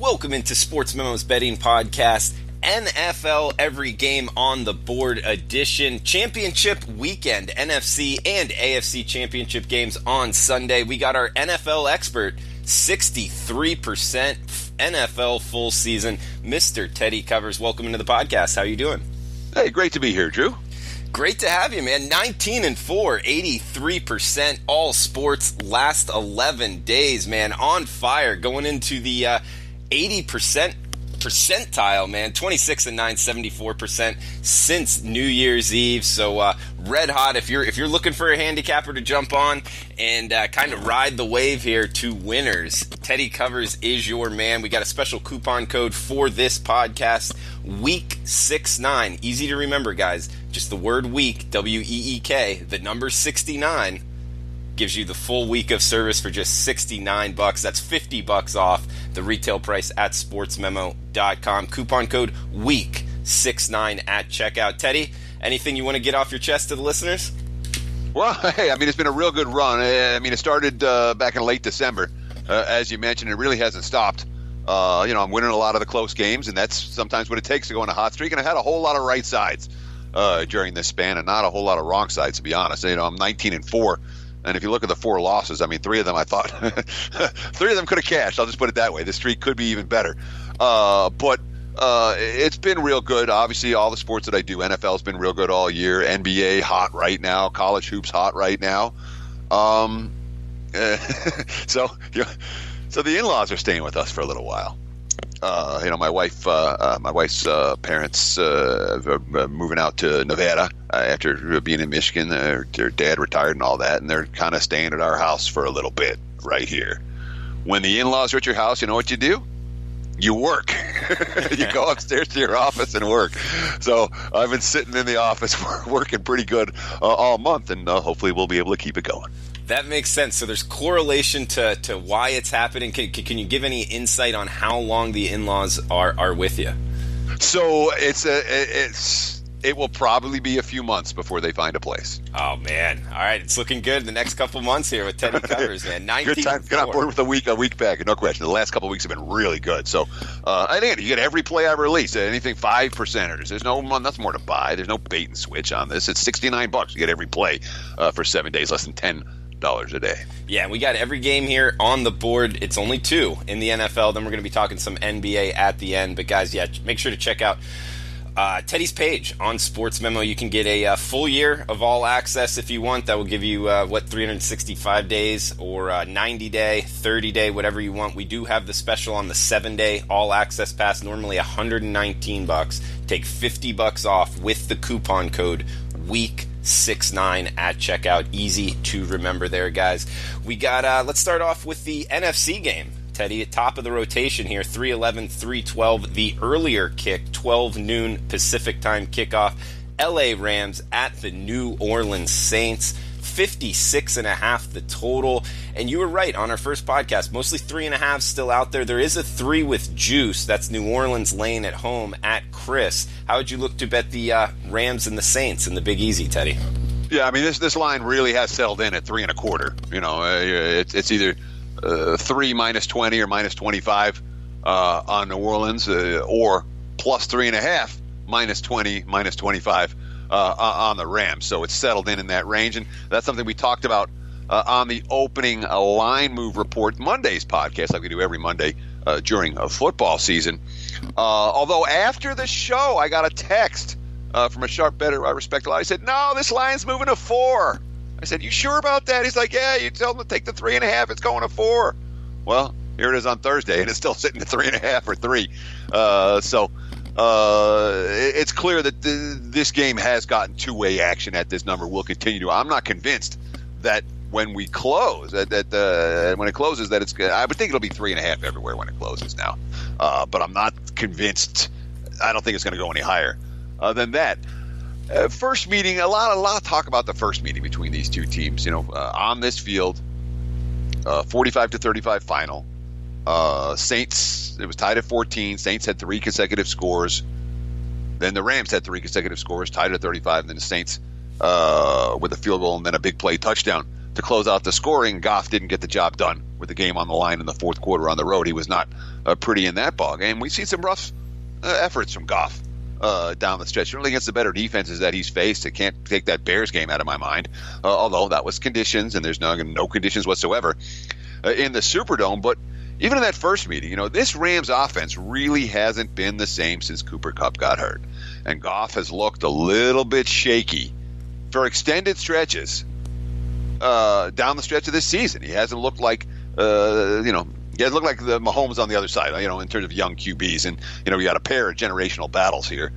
Welcome into Sportsmemo's betting podcast, NFL Every Game on the Board edition. Championship weekend, NFC and AFC championship games on Sunday. We got our NFL expert, 63% NFL full season, Mr. Teddy Covers. Welcome into the podcast. How are you doing? Hey, great to be here, Drew. Great to have you, man. 19-4, 83% all sports last 11 days, man. On fire, going into the 80% percentile, man. 26-9, 74% since New Year's Eve. So red hot. If you're looking for a handicapper to jump on and kind of ride the wave here to winners, Teddy Covers is your man. We got a special coupon code for this podcast, Week69. Easy to remember, guys. Just the word week, W-E-E-K, the number 69, gives you the full week of service for just $69. That's $50 off the retail price at sportsmemo.com. Coupon code WEEK69 at checkout. Teddy, anything you want to get off your chest to the listeners? Well, hey, it's been a real good run. It started back in late December. As you mentioned, it really hasn't stopped. I'm winning a lot of the close games, and that's sometimes what it takes to go on a hot streak. And I had a whole lot of right sides during this span and not a whole lot of wrong sides, to be honest. I'm 19-4. And if you look at the four losses, three of them I thought three of them could have cashed. I'll just put it that way. The streak could be even better. But it's been real good. Obviously, all the sports that I do, NFL's been real good all year. NBA hot right now. College hoops hot right now. So the in-laws are staying with us for a little while. My wife's parents are moving out to Nevada after being in Michigan. Their dad retired and all that, and they're kind of staying at our house for a little bit right here. When the in-laws are at your house, you know what you do? You work. You go upstairs to your office and work. So I've been sitting in the office working pretty good all month, and hopefully we'll be able to keep it going. That makes sense. So there's correlation to why it's happening. Can you give any insight on how long the in-laws are with you? So it will probably be a few months before they find a place. Oh man! All right, it's looking good the next couple months here with Teddy Covers, man. 19-4. Good time. Get on board with a week back, no question. The last couple of weeks have been really good. So I think you get every play I release. Anything 5%ers. There's nothing more to buy. There's no bait and switch on this. It's $69. You get every play for 7 days, less than $10 a day. Yeah, we got every game here on the board. It's only 2 in the NFL. Then we're going to be talking some NBA at the end. But guys, yeah, make sure to check out Teddy's page on Sports Memo. You can get a full year of all access if you want. That will give you 365 days or 90-day, 30-day, whatever you want. We do have the special on the 7-day all access pass, normally $119. Take $50 off with the coupon code WEEK69 at checkout. Easy to remember there, guys. We got let's start off with the NFC game. Teddy, at top of the rotation here, 3:11, 3:12, the earlier kick, 12 noon Pacific time kickoff. LA Rams at the New Orleans Saints, 56.5 the total. And you were right on our first podcast, mostly 3.5 still out there. There is a 3 with juice. That's New Orleans laying at home at Chris. How would you look to bet the Rams and the Saints in the Big Easy, Teddy? Yeah, this line really has settled in at 3.25. It's either 3 minus 20 or minus 25 on New Orleans, or plus 3.5 minus 20 minus 25 on the Rams. So it's settled in that range, and that's something we talked about on the opening line move report, Monday's podcast, like we do every Monday during football season. Although after the show, I got a text from a sharp bettor I respect a lot. He said, "No, this line's moving to 4." I said, "You sure about that?" He's like, "Yeah, you tell them to take the 3.5. It's going to 4." Well, here it is on Thursday, and it's still sitting at 3.5 or 3. It's clear that this game has gotten two-way action at this number. We'll continue to. I'm not convinced that when we close, when it closes, that it's good. I would think it'll be 3.5 everywhere when it closes now. But I'm not convinced. I don't think it's going to go any higher than that. First meeting, a lot of talk about the first meeting between these two teams. On this field, 45-35 final. Saints, it was tied at 14. Saints had 3 consecutive scores. Then the Rams had 3 consecutive scores, tied at 35. And then the Saints with a field goal and then a big play touchdown to close out the scoring. Goff didn't get the job done with the game on the line in the fourth quarter on the road. He was not pretty in that ball game. We've seen some rough efforts from Goff down the stretch, really against the better defenses that he's faced. I can't take that Bears game out of my mind, although that was conditions, and there's no conditions whatsoever in the Superdome. But even in that first meeting, this Rams offense really hasn't been the same since Cooper Kupp got hurt. And Goff has looked a little bit shaky for extended stretches down the stretch of this season. He hasn't looked like, he hasn't looked like the Mahomes on the other side, in terms of young QBs. And, we got a pair of generational battles here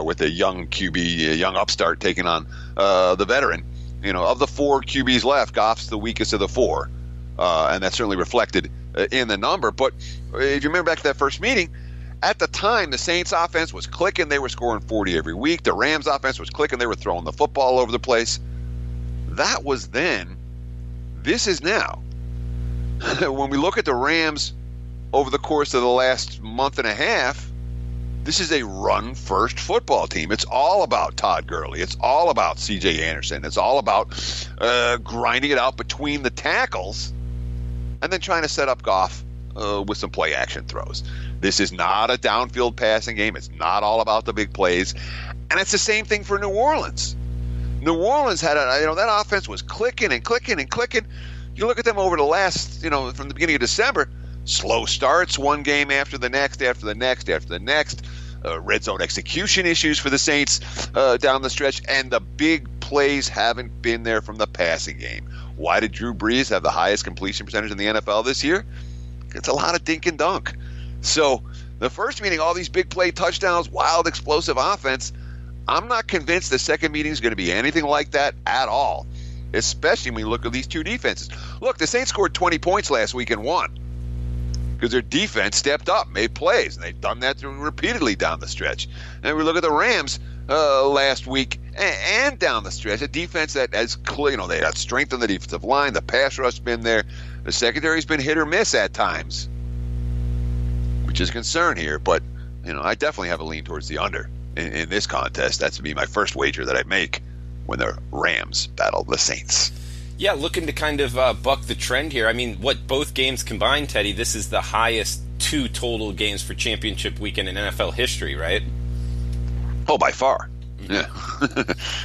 with a young QB, a young upstart taking on the veteran. Of the 4 QBs left, Goff's the weakest of the 4. And that's certainly reflected in the number. But if you remember back to that first meeting, at the time, the Saints offense was clicking. They were scoring 40 every week. The Rams offense was clicking. They were throwing the football all over the place. That was then. This is now. When we look at the Rams over the course of the last month and a half, this is a run-first football team. It's all about Todd Gurley. It's all about C.J. Anderson. It's all about grinding it out between the tackles and then trying to set up Goff with some play-action throws. This is not a downfield passing game. It's not all about the big plays. And it's the same thing for New Orleans. New Orleans had that offense was clicking and clicking and clicking. You look at them over the last, from the beginning of December, slow starts, one game after the next, after the next, after the next. Red zone execution issues for the Saints down the stretch, and the big plays haven't been there from the passing game. Why did Drew Brees have the highest completion percentage in the NFL this year? It's a lot of dink and dunk. So the first meeting, all these big play touchdowns, wild explosive offense, I'm not convinced the second meeting is going to be anything like that at all, especially when you look at these two defenses. Look, the Saints scored 20 points last week and won because their defense stepped up, made plays, and they've done that repeatedly down the stretch. And we look at the Rams last week and down the stretch, a defense that has clear, they got strength on the defensive line, the pass rush's been there, the secondary's been hit or miss at times, which is a concern here. But I definitely have a lean towards the under in this contest. That's to be my first wager that I make when the Rams battle the Saints. Yeah, looking to kind of buck the trend here. I mean, what both games combined, Teddy, this is the highest 2 total games for championship weekend in NFL history, right? Oh, by far. Yeah.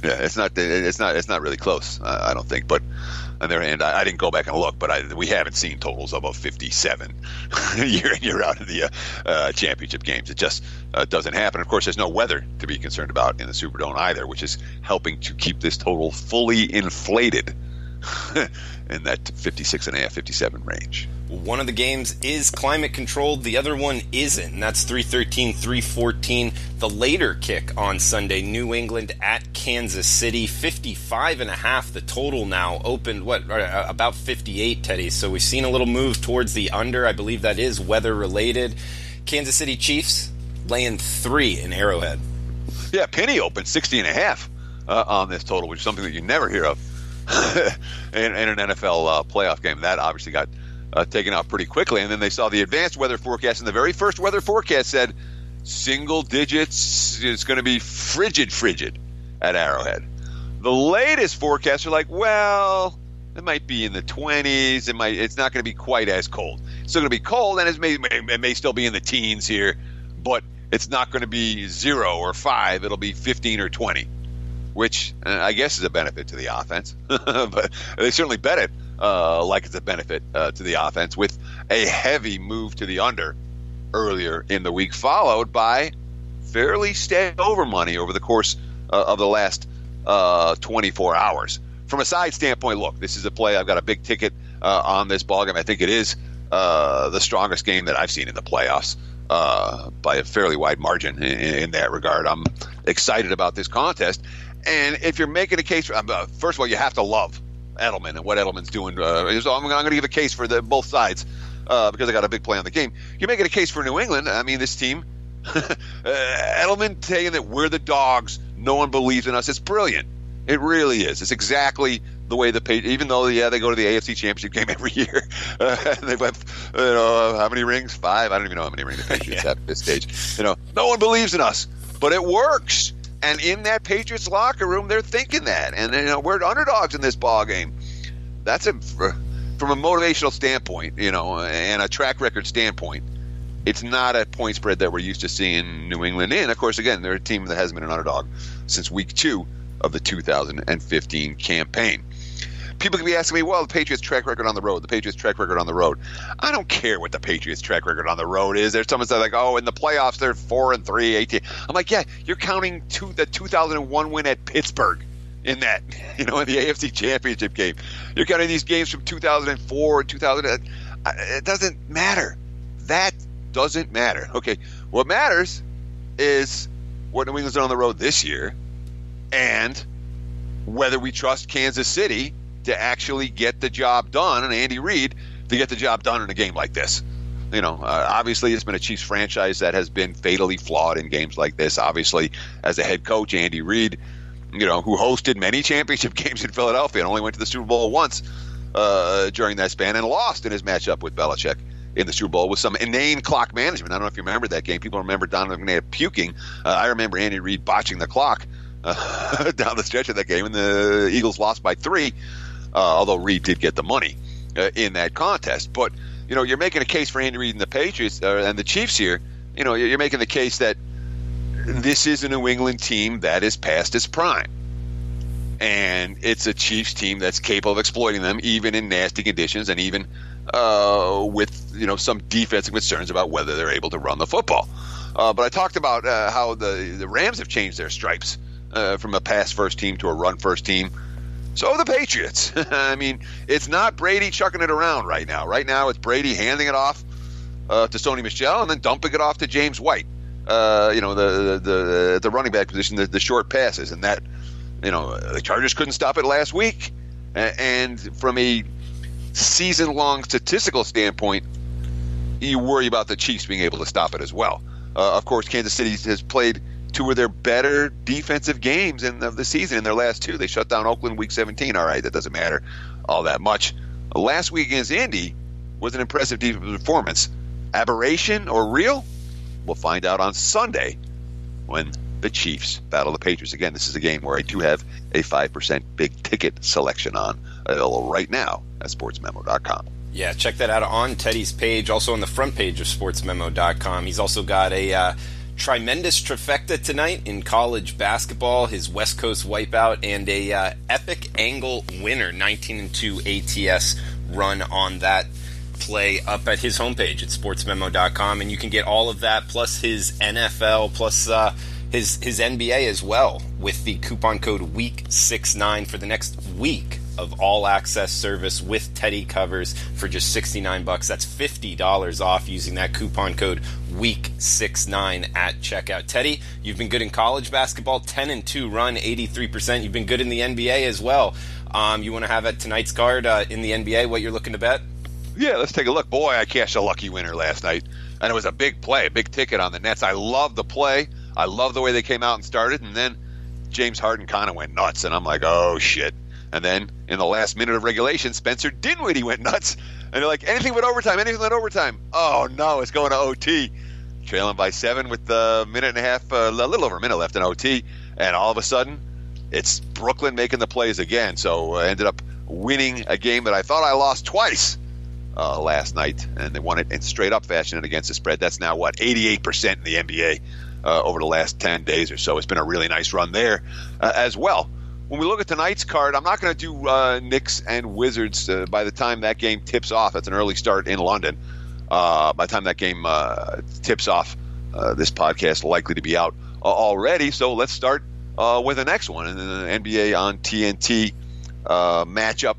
Yeah, it's not really close, I don't think. But on the other hand, I didn't go back and look, but we haven't seen totals above 57 year in, year out of the championship games. It just doesn't happen. Of course, there's no weather to be concerned about in the Superdome either, which is helping to keep this total fully inflated in that 56.5, 57 range. One of the games is climate controlled, the other one isn't, and that's 3:13, 3:14. The later kick on Sunday, New England at Kansas City, 55.5. The total now opened about 58, Teddy. So we've seen a little move towards the under. I believe that is weather related. Kansas City Chiefs laying 3 in Arrowhead. Yeah, Penny opened 60.5 on this total, which is something that you never hear of in an NFL playoff game. That obviously got taken out pretty quickly. And then they saw the advanced weather forecast, and the very first weather forecast said single digits, it's going to be frigid at Arrowhead. The latest forecasts are like, well, it might be in the 20s. It's not going to be quite as cold. It's still going to be cold, and it may still be in the teens here, but it's not going to be 0 or 5. It'll be 15 or 20, which I guess is a benefit to the offense. But they certainly bet it like it's a benefit to the offense, with a heavy move to the under earlier in the week, followed by fairly steady over money over the course of the last 24 hours. From a side standpoint, look, this is a play. I've got a big ticket on this ballgame. I think it is the strongest game that I've seen in the playoffs by a fairly wide margin in that regard. I'm excited about this contest. And if you're making a case, first of all, you have to love Edelman and what Edelman's doing. So I'm going to give a case for both sides because I got a big play on the game. You're making a case for New England. I mean, this team, Edelman saying that we're the dogs, no one believes in us. It's brilliant. It really is. It's exactly the way even though, they go to the AFC Championship game every year. They've had, how many rings? 5? I don't even know how many rings the Patriots have at this stage. No one believes in us, but it works. And in that Patriots locker room, they're thinking that. And, we're underdogs in this ball game. That's from a motivational standpoint, and a track record standpoint. It's not a point spread that we're used to seeing New England in. Of course, again, they're a team that hasn't been an underdog since week 2 of the 2015 campaign. People can be asking me, well, the Patriots' track record on the road. I don't care what the Patriots' track record on the road is. There's someone said, like, oh, in the playoffs, they're 4-3, 18. I'm like, yeah, you're counting the 2001 win at Pittsburgh in that, in the AFC Championship game. You're counting these games from 2004 and 2000. It doesn't matter. That doesn't matter. Okay, what matters is what New England's done on the road this year and whether we trust Kansas City to actually get the job done, and Andy Reid to get the job done in a game like this. Obviously it's been a Chiefs franchise that has been fatally flawed in games like this. Obviously, as a head coach, Andy Reid, who hosted many championship games in Philadelphia and only went to the Super Bowl once during that span and lost in his matchup with Belichick in the Super Bowl with some inane clock management. I don't know if you remember that game. People remember Donovan McNabb puking. I remember Andy Reid botching the clock down the stretch of that game, and the Eagles lost by 3. Although Reid did get the money in that contest. But, you're making a case for Andy Reid and the Patriots and the Chiefs here. You're making the case that this is a New England team that is past its prime. And it's a Chiefs team that's capable of exploiting them, even in nasty conditions and even with, some defensive concerns about whether they're able to run the football. But I talked about how the Rams have changed their stripes from a pass-first team to a run-first team. So have the Patriots. I mean, it's not Brady chucking it around right now. Right now, it's Brady handing it off to Sony Michel and then dumping it off to James White. The running back position, the short passes, and that, the Chargers couldn't stop it last week. And from a season-long statistical standpoint, you worry about the Chiefs being able to stop it as well. Of course, Kansas City has played 2 of their better defensive games of the season in their last 2. They shut down Oakland week 17. All right, that doesn't matter all that much. Last week against Indy was an impressive defensive performance. Aberration or real? We'll find out on Sunday when the Chiefs battle the Patriots. Again, this is a game where I do have a 5% big ticket selection on available right now at sportsmemo.com. Yeah, check that out on Teddy's page, also on the front page of sportsmemo.com. He's also got a tremendous trifecta tonight in college basketball, his West Coast wipeout, and a epic angle winner, 19-2 ATS run on that play up at his homepage at sportsmemo.com, and you can get all of that plus his NFL plus his NBA as well with the coupon code WEEK69 for the next week of all access service with Teddy covers for just $69. That's $50 off using that coupon code WEEK69 at checkout. Teddy, you've been good in college basketball, 10-2 run, 83%. You've been good in the NBA as well. You want to have at tonight's card in the NBA what you're looking to bet? Yeah, let's take a look. Boy, I cashed a lucky winner last night, and it was a big play, a big ticket on the Nets. I love the play. I love the way they came out and started, and then James Harden kind of went nuts, and I'm like, oh, shit. And then in the last minute of regulation, Spencer Dinwiddie went nuts. And they're like, anything but overtime. Oh, no, it's going to OT. Trailing by 7 with a minute and a half, a little over a minute left in OT. And all of a sudden, it's Brooklyn making the plays again. So I ended up winning a game that I thought I lost twice last night. And they won it in straight-up fashion and against the spread. That's now, 88% in the NBA over the last 10 days or so. It's been a really nice run there as well. When we look at tonight's card, I'm not going to do Knicks and Wizards by the time that game tips off. That's an early start in London. By the time that game tips off, this podcast is likely to be out already. So let's start with the next one. And the NBA on TNT matchup,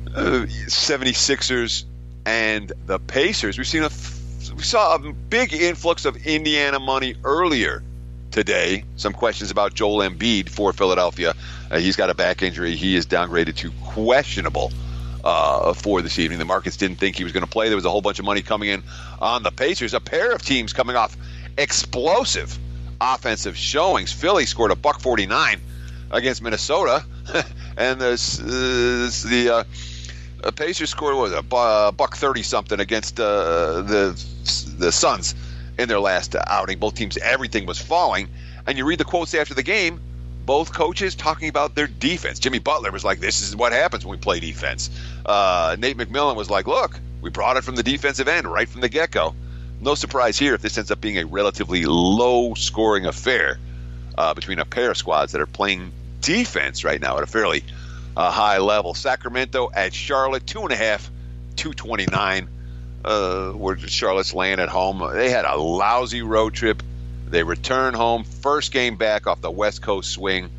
76ers and the Pacers. We saw a big influx of Indiana money earlier today. Some questions about Joel Embiid for Philadelphia. He's got a back injury. He is downgraded to questionable for this evening. The markets didn't think he was going to play. There was a whole bunch of money coming in on the Pacers. A pair of teams coming off explosive offensive showings. Philly scored $149 against Minnesota, and the Pacers scored $130 something against the Suns in their last outing. Both teams, everything was falling. And you read the quotes after the game, both coaches talking about their defense. Jimmy Butler was like, this is what happens when we play defense. Nate McMillan was like, look, we brought it from the defensive end right from the get-go. No surprise here if this ends up being a relatively low-scoring affair between a pair of squads that are playing defense right now at a fairly high level. Sacramento at Charlotte, 2.5, 229. Where Charlotte's laying at home. They had a lousy road trip. They return home, first game back off the West Coast swing.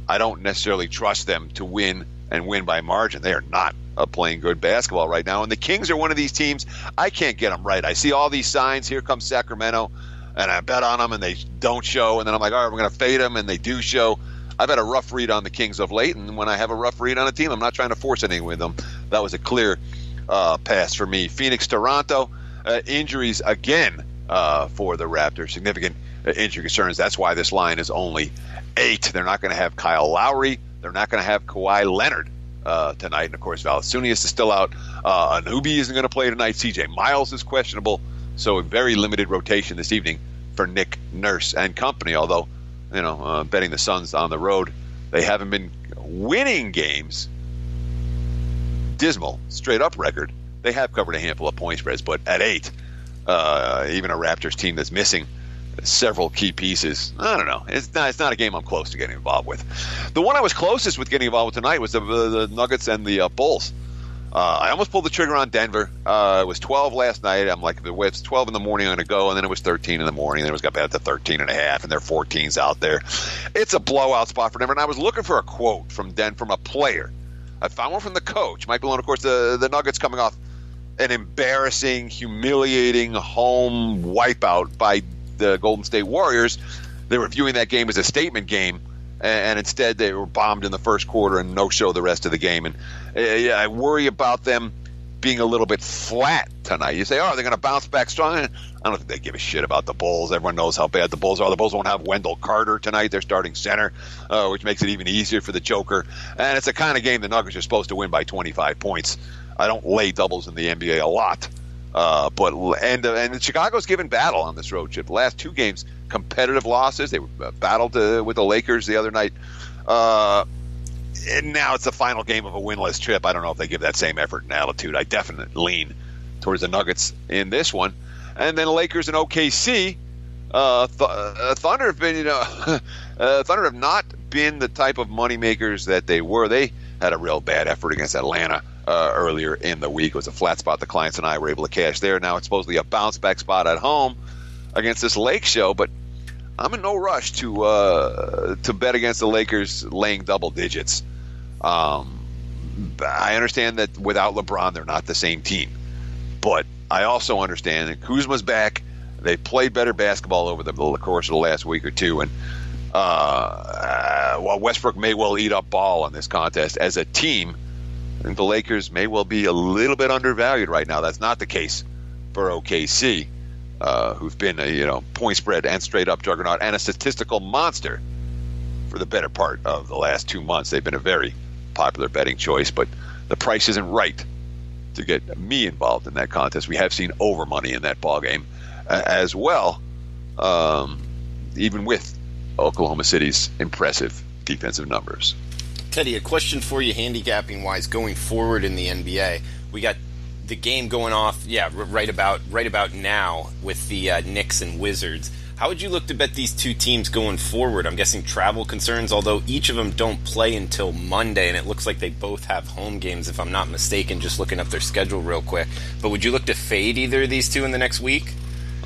I don't necessarily trust them to win and win by margin. They are not playing good basketball right now. And the Kings are one of these teams, I can't get them right. I see all these signs, here comes Sacramento, and I bet on them and they don't show. And then I'm like, all right, we're going to fade them, and they do show. I've had a rough read on the Kings of late, and when I have a rough read on a team, I'm not trying to force anything with them. That was a clear pass for me. Phoenix, Toronto, injuries again for the Raptors. Significant injury concerns. That's why this line is only 8. They're not going to have Kyle Lowry. They're not going to have Kawhi Leonard tonight. And, of course, Valanciunas is still out. Anunoby isn't going to play tonight. C.J. Miles is questionable. So a very limited rotation this evening for Nick Nurse and company, although, betting the Suns on the road, they haven't been winning games. Dismal, straight-up record. They have covered a handful of point spreads, but at 8, even a Raptors team that's missing several key pieces, I don't know. It's not a game I'm close to getting involved with. The one I was closest with getting involved with tonight was the Nuggets and the Bulls. I almost pulled the trigger on Denver. It was 12 last night. I'm like, if it's 12 in the morning, I'm going to go. And then it was 13 in the morning. And it got back to 13 and a half, and there are 14s out there. It's a blowout spot for Denver. And I was looking for a quote from a player. I found one from the coach, Mike Malone. Of course, the Nuggets coming off an embarrassing, humiliating home wipeout by the Golden State Warriors. They were viewing that game as a statement game, and instead they were bombed in the first quarter and no-show the rest of the game. And I worry about them being a little bit flat tonight. You say, they're going to bounce back strong. I don't think they give a shit about the Bulls. Everyone knows how bad the Bulls are. The Bulls won't have Wendell Carter tonight, their starting center, which makes it even easier for the Joker. And it's the kind of game the Nuggets are supposed to win by 25 points. I don't lay doubles in the NBA a lot. And Chicago's given battle on this road trip. The last 2 games, competitive losses. They battled with the Lakers the other night. And now it's the final game of a winless trip. I don't know if they give that same effort and attitude. I definitely lean towards the Nuggets in this one. And then Lakers and OKC. Thunder have been, Thunder have not been the type of moneymakers that they were. They had a real bad effort against Atlanta earlier in the week. It was a flat spot the clients and I were able to cash there. Now it's supposedly a bounce-back spot at home against this Lake show, but I'm in no rush to bet against the Lakers laying double digits. I understand that without LeBron, they're not the same team. But I also understand that Kuzma's back. They've played better basketball over the course of the last week or two. And while Westbrook may well eat up ball in this contest as a team, I think the Lakers may well be a little bit undervalued right now. That's not the case for OKC, who've been a point spread and straight up juggernaut and a statistical monster for the better part of the last 2 months. They've been a very popular betting choice, but the price isn't right to get me involved in that contest. We have seen over money in that ball game as well, even with Oklahoma City's impressive defensive numbers. Teddy, a question for you, handicapping-wise, going forward in the NBA. We got the game going off, right about now with the Knicks and Wizards. How would you look to bet these two teams going forward? I'm guessing travel concerns, although each of them don't play until Monday, and it looks like they both have home games, if I'm not mistaken, just looking up their schedule real quick. But would you look to fade either of these two in the next week?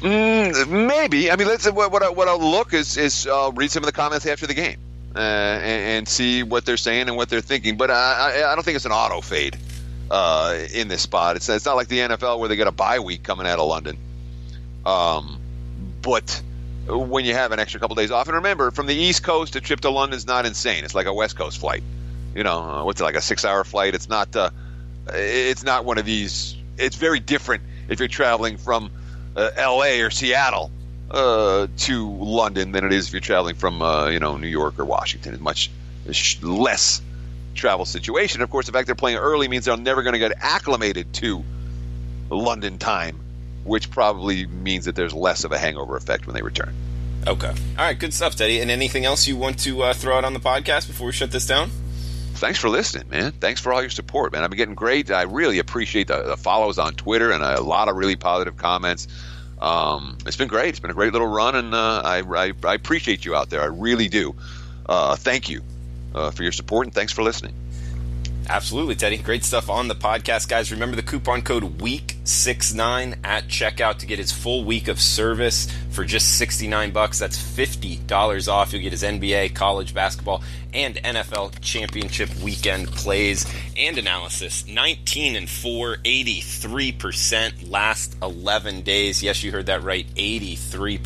Maybe. I mean, what I'll look is read some of the comments after the game and see what they're saying and what they're thinking. But I don't think it's an auto fade in this spot. It's not like the NFL where they get a bye week coming out of London. But when you have an extra couple days off, and remember, from the East Coast, a trip to London is not insane. It's like a West Coast flight. What's it, like a 6-hour flight? It's not one of these. It's very different if you're traveling from L.A. or Seattle to London than it is if you're traveling from New York or Washington. It's much less travel situation. Of course, the fact they're playing early means they're never going to get acclimated to London time, which probably means that there's less of a hangover effect when they return. Okay. All right, good stuff, Teddy. And anything else you want to throw out on the podcast before we shut this down? Thanks for listening, man. Thanks for all your support, man. I've been getting great. I really appreciate the follows on Twitter and a lot of really positive comments. It's been great. It's been a great little run, and I appreciate you out there. I really do. Thank you for your support, and thanks for listening. Absolutely, Teddy. Great stuff on the podcast, guys. Remember the coupon code WEEK69 at checkout to get his full week of service for just $69. That's $50 off. You'll get his NBA, college basketball, and NFL championship weekend plays and analysis. 19-4, 83% last 11 days. Yes, you heard that right. 83%.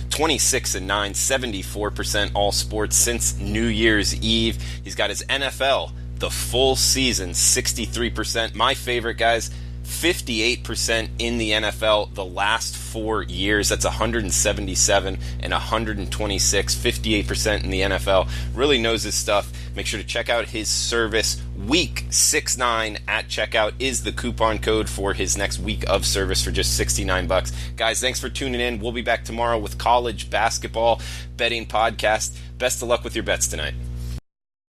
26-9, 74% all sports since New Year's Eve. He's got his NFL the full season, 63%. My favorite, guys, 58% in the NFL the last 4 years. That's 177 and 126, 58% in the NFL. Really knows his stuff. Make sure to check out his service. WEEK69 at checkout is the coupon code for his next week of service for just $69. Guys, thanks for tuning in. We'll be back tomorrow with college basketball betting podcast. Best of luck with your bets tonight.